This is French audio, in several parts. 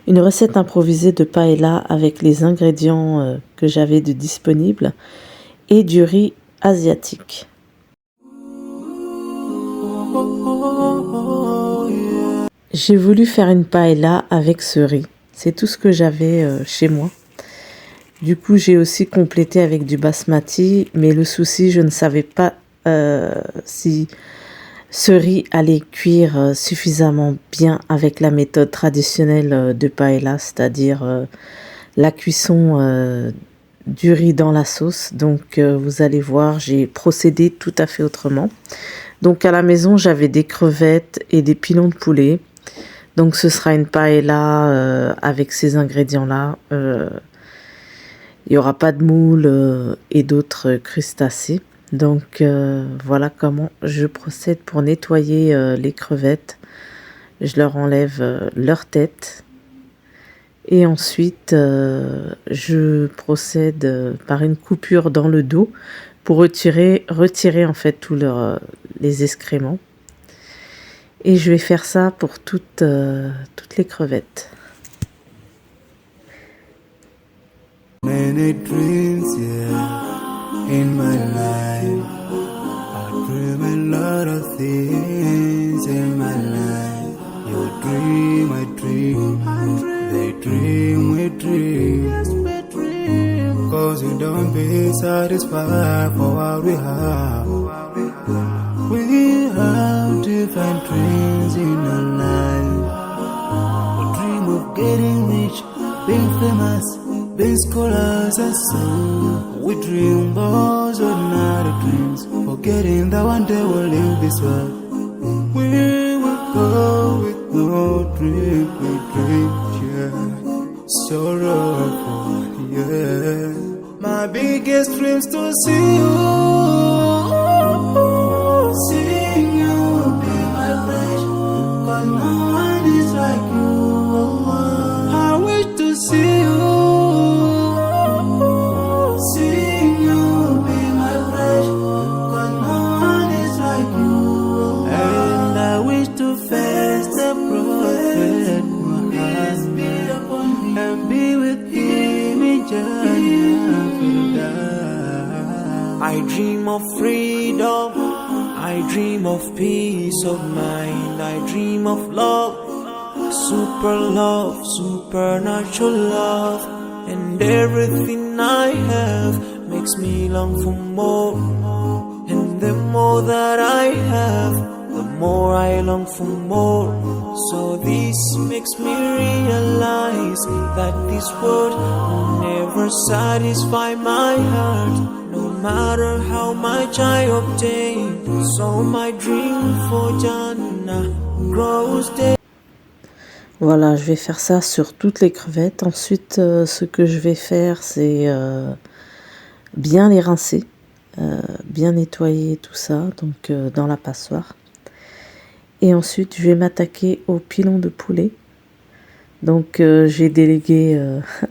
Une recette improvisée de paella avec les ingrédients que j'avais de disponibles et du riz asiatique. J'ai voulu faire une paella avec ce riz. C'est tout ce que j'avais chez moi. Du coup, j'ai aussi complété avec du basmati, mais le souci, je ne savais pas si ce riz allait cuire suffisamment bien avec la méthode traditionnelle de paella, c'est-à-dire la cuisson du riz dans la sauce. Donc vous allez voir, j'ai procédé tout à fait autrement. Donc à la maison, j'avais des crevettes et des pilons de poulet. Donc ce sera une paella avec ces ingrédients-là. Il n'y aura pas de moule et d'autres crustacés. Donc voilà comment je procède pour nettoyer les crevettes. Je leur enlève leur tête. Et ensuite, je procède par une coupure dans le dos pour retirer en fait tous les excréments. Et je vais faire ça pour toutes les crevettes. Many dreams, yeah, in my life. I dream a lot of things in my life. You dream, I dream. They dream, we dream. Cause you don't be satisfied for what we have. We have different dreams in our life. We dream of getting rich, being famous, being scholars and so. We dream those ordinary dreams, forgetting that one day we'll leave this world. We will go with no dream, we dream, yeah. Sorrowful, yeah. My biggest dreams to see you, seeing you be my flesh, cause no one is like you. I wish to see you, seeing you be my flesh, cause no one is like you. And I wish to face the prophet Muhammad and be with him in Jannah. I dream of freedom, I dream of peace of mind, I dream of love, supernatural love, and everything I have makes me long for more, and the more that I have, the more I long for more. So this makes me realize that this world will never satisfy my heart, no matter how much I obtain. So my dream for Jannah grows day. Voilà, je vais faire ça sur toutes les crevettes. Ensuite, ce que je vais faire, c'est bien les rincer, bien nettoyer tout ça, donc dans la passoire. Et ensuite, je vais m'attaquer au pilon de poulet. Donc, j'ai délégué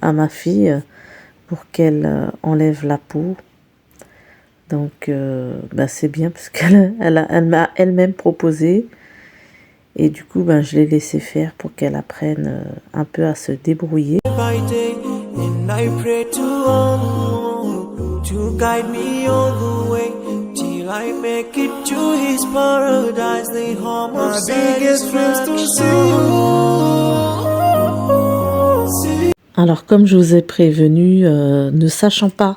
à ma fille pour qu'elle enlève la peau. Donc, c'est bien parce qu'elle m'a elle-même proposé. Et du coup, je l'ai laissé faire pour qu'elle apprenne un peu à se débrouiller. I make it to his paradise, the home of biggest dreams to see. Alors comme je vous ai prévenu, ne sachant pas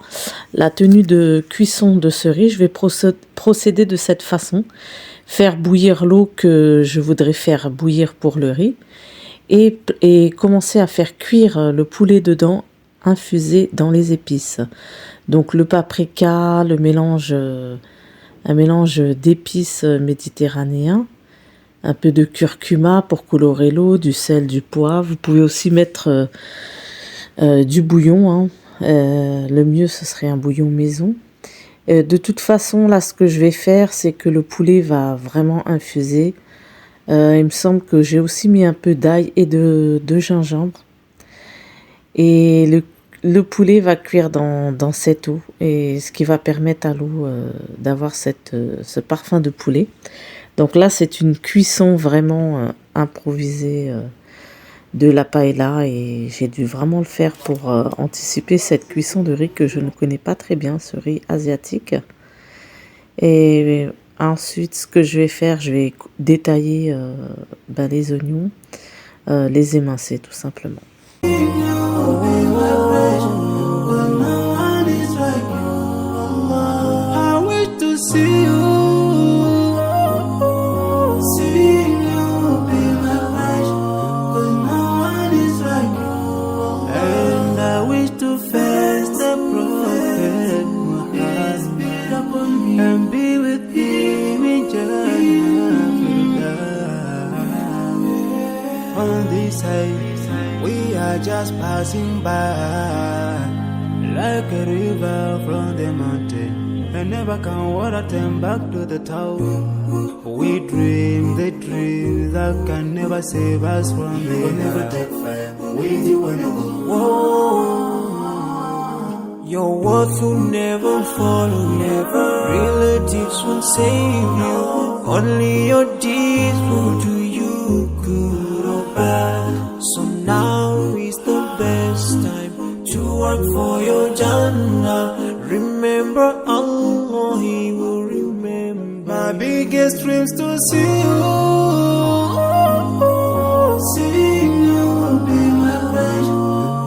la tenue de cuisson de ce riz, je vais procéder de cette façon. Faire bouillir l'eau que je voudrais faire bouillir pour le riz et commencer à faire cuire le poulet dedans, infusé dans les épices. Donc le paprika, un mélange d'épices méditerranéens, un peu de curcuma pour colorer l'eau, du sel, du poivre. Vous pouvez aussi mettre du bouillon, hein. Le mieux ce serait un bouillon maison. De toute façon, là ce que je vais faire, c'est que le poulet va vraiment infuser. Il me semble que j'ai aussi mis un peu d'ail et de gingembre. Et le poulet va cuire dans cette eau, et ce qui va permettre à l'eau d'avoir ce parfum de poulet. Donc là, c'est une cuisson vraiment improvisée de la paella et j'ai dû vraiment le faire pour anticiper cette cuisson de riz que je ne connais pas très bien, ce riz asiatique. Et ensuite, ce que je vais faire, je vais détailler les oignons, les émincer tout simplement. And be with him in Jannah. On this side, we are just passing by, like a river from the mountain, and never can water turn back to the town. We dream the dream that can never save us from it. We'll never take fire with you when you go. Whoa. Your words will never follow, never. Relatives won't save you. Only your deeds will do you good or bad. So now is the best time to work for your Jannah. Remember Allah, He will remember. My biggest dreams to see you. Seeing you will be my pleasure.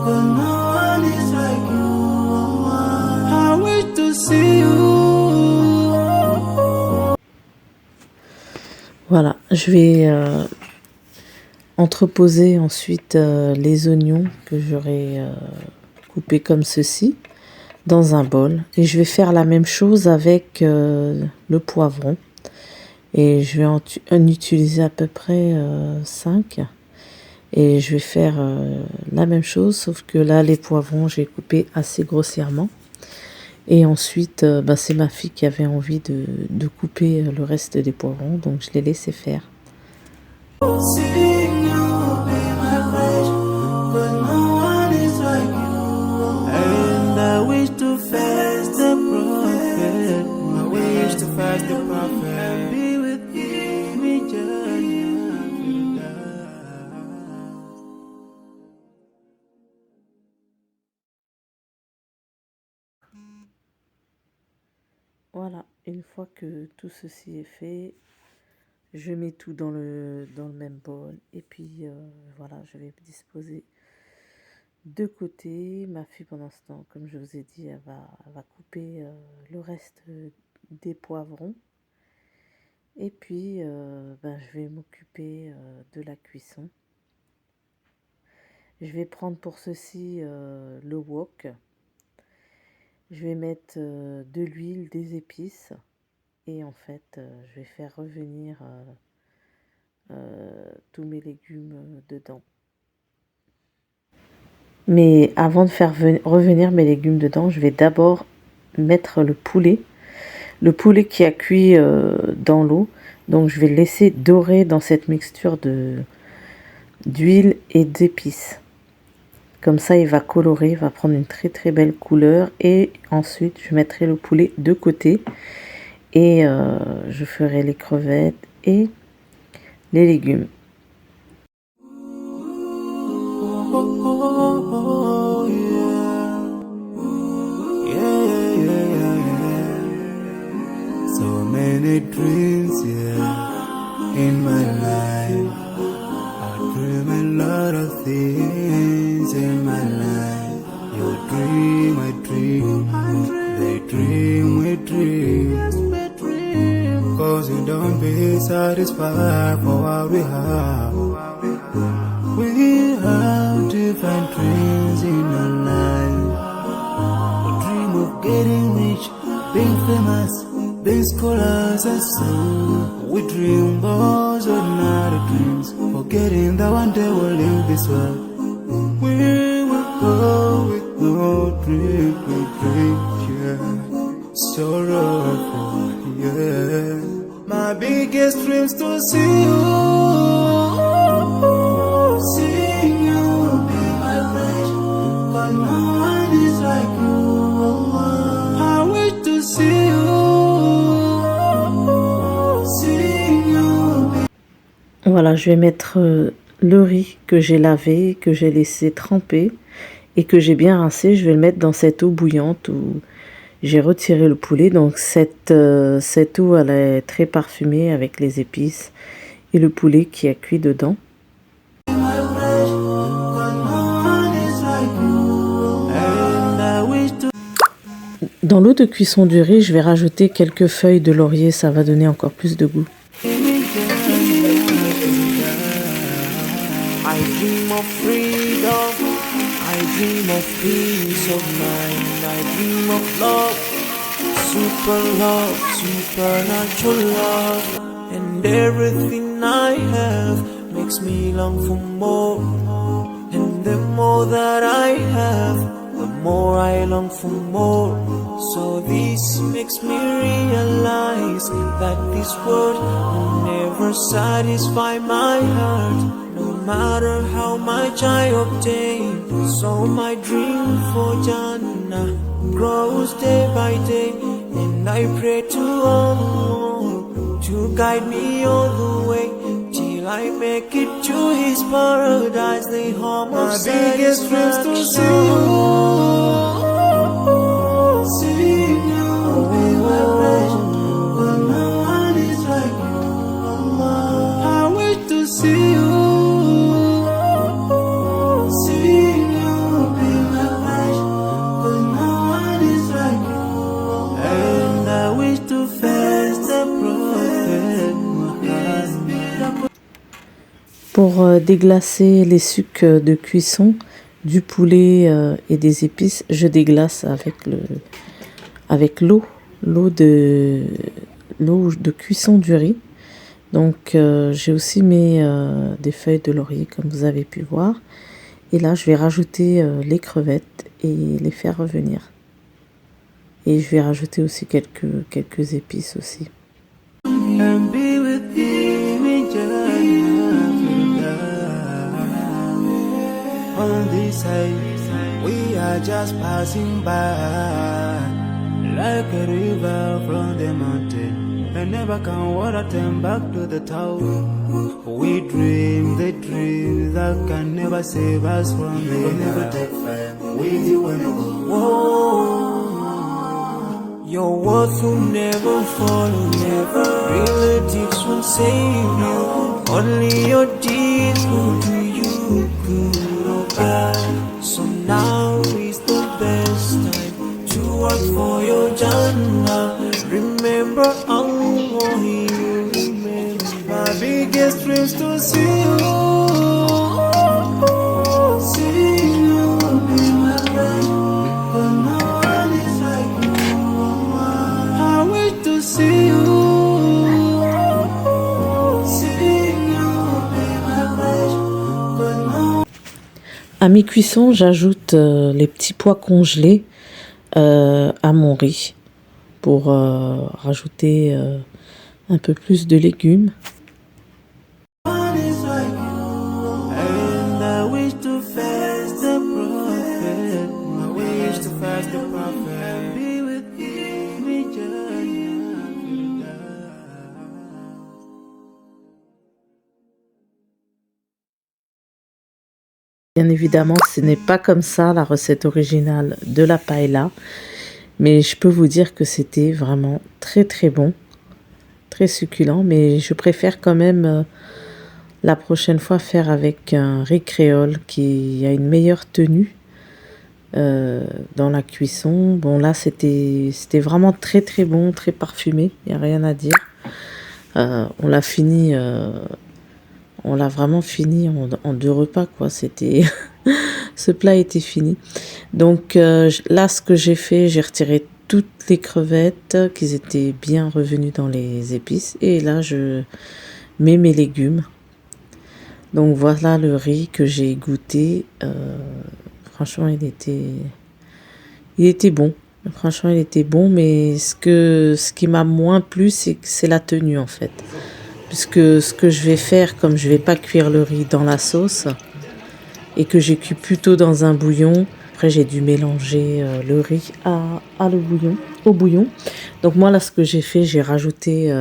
'Cause no one is like you. I wish to see you. Voilà, je vais entreposer ensuite les oignons que j'aurai coupés comme ceci dans un bol. Et je vais faire la même chose avec le poivron. Et je vais en utiliser à peu près 5. Et je vais faire la même chose, sauf que là, les poivrons, j'ai coupé assez grossièrement. Et ensuite, c'est ma fille qui avait envie de couper le reste des poivrons, donc je l'ai laissé faire. Voilà, une fois que tout ceci est fait, je mets tout dans le même bol et puis voilà, je vais disposer de côté. Ma fille pendant ce temps, comme je vous ai dit, elle va couper le reste des poivrons et puis je vais m'occuper de la cuisson. Je vais prendre pour ceci le wok. Je vais mettre de l'huile, des épices et en fait je vais faire revenir tous mes légumes dedans. Mais avant de faire revenir mes légumes dedans, je vais d'abord mettre le poulet qui a cuit dans l'eau. Donc je vais le laisser dorer dans cette mixture d'huile et d'épices. Comme ça, il va colorer, il va prendre une très très belle couleur. Et ensuite, je mettrai le poulet de côté. Et je ferai les crevettes et les légumes. So many dreams, yeah, in my life. I dream a lot of things in my life. You dream, I dream. They dream, we dream. 'Cause you don't be satisfied for what we have. We have different dreams in our life. We dream of getting rich, being famous, being scholars and so. We dream those ordinary dreams, forgetting that one day we'll leave this world. We will go with no dream, yeah. Sorrowful, yeah. My biggest dreams to see you. Seeing you will be my pleasure. But no one is like you. I wish to see you. Voilà, je vais mettre le riz que j'ai lavé, que j'ai laissé tremper et que j'ai bien rincé. Je vais le mettre dans cette eau bouillante où j'ai retiré le poulet. Donc cette eau, elle est très parfumée avec les épices et le poulet qui a cuit dedans. Dans l'eau de cuisson du riz, je vais rajouter quelques feuilles de laurier, ça va donner encore plus de goût. I dream of freedom, I dream of peace of mind, I dream of love, supernatural love, and everything I have makes me long for more, and the more that I have, the more I long for more. So this makes me realize that this world will never satisfy my heart, no matter how much I obtain. So my dream for Jannah grows day by day, and I pray to Allah to guide me all the way till I make it to His paradise, the home of satisfaction. Pour déglacer les sucs de cuisson du poulet et des épices, je déglace avec l'eau de cuisson du riz. Donc j'ai aussi mis des feuilles de laurier comme vous avez pu voir. Et là je vais rajouter les crevettes et les faire revenir. Et je vais rajouter aussi quelques épices aussi. On this side, we are just passing by, like a river from the mountain, and never can water turn back to the town. We dream the dream that can never save us from the never take fire with you when you go. Your words will never follow, never. Relatives won't save you, only your deeds will do you good. So now is the best time to work for your Jannah. Remember Allah, He will remember. My biggest dreams to see you, be my friend. But no one is like you. I wish to see you. À mi-cuisson, j'ajoute les petits pois congelés à mon riz pour rajouter un peu plus de légumes. Bien évidemment, ce n'est pas comme ça la recette originale de la paella, mais je peux vous dire que c'était vraiment très très bon, très succulent, mais je préfère quand même la prochaine fois faire avec un riz créole qui a une meilleure tenue dans la cuisson. Bon là c'était vraiment très très bon, très parfumé, il n'y a rien à dire. On l'a fini... On l'a vraiment fini en 2 repas, quoi. C'était ce plat était fini. Donc là, ce que j'ai fait, j'ai retiré toutes les crevettes qui étaient bien revenues dans les épices. Et là, je mets mes légumes. Donc voilà le riz que j'ai goûté. Franchement, il était bon. Franchement, il était bon, mais ce qui m'a moins plu, c'est la tenue, en fait. Puisque ce que je vais faire, comme je vais pas cuire le riz dans la sauce et que j'ai cuit plutôt dans un bouillon, après j'ai dû mélanger le riz au bouillon. Donc moi là, ce que j'ai fait, j'ai rajouté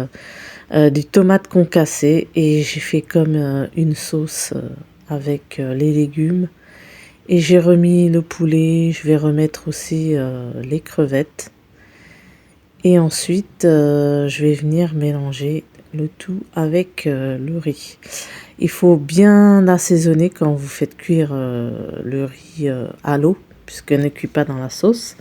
des tomates concassées et j'ai fait comme une sauce avec les légumes. Et j'ai remis le poulet, je vais remettre aussi les crevettes. Et ensuite, je vais venir mélanger le tout avec le riz. Il faut bien assaisonner quand vous faites cuire le riz à l'eau, puisqu'elle ne cuit pas dans la sauce.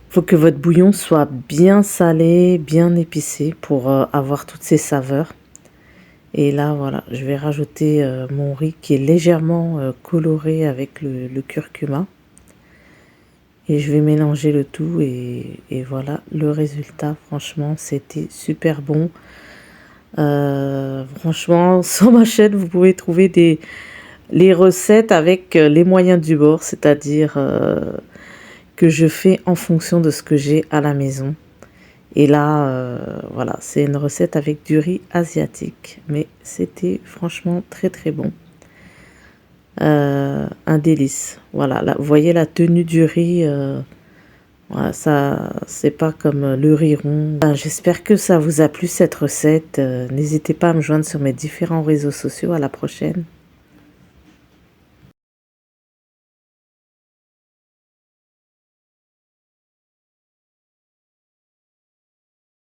Il faut que votre bouillon soit bien salé, bien épicé pour avoir toutes ces saveurs. Et là, voilà, je vais rajouter mon riz qui est légèrement coloré avec le curcuma. Et je vais mélanger le tout et voilà le résultat. Franchement, c'était super bon. Franchement, sur ma chaîne, vous pouvez trouver les recettes avec les moyens du bord, c'est-à-dire que je fais en fonction de ce que j'ai à la maison. Et là, voilà, c'est une recette avec du riz asiatique. Mais c'était franchement très très bon. Un délice. Voilà, là, vous voyez la tenue du riz. Voilà, ça, c'est pas comme le riz rond. J'espère que ça vous a plu cette recette. N'hésitez pas à me joindre sur mes différents réseaux sociaux. À la prochaine.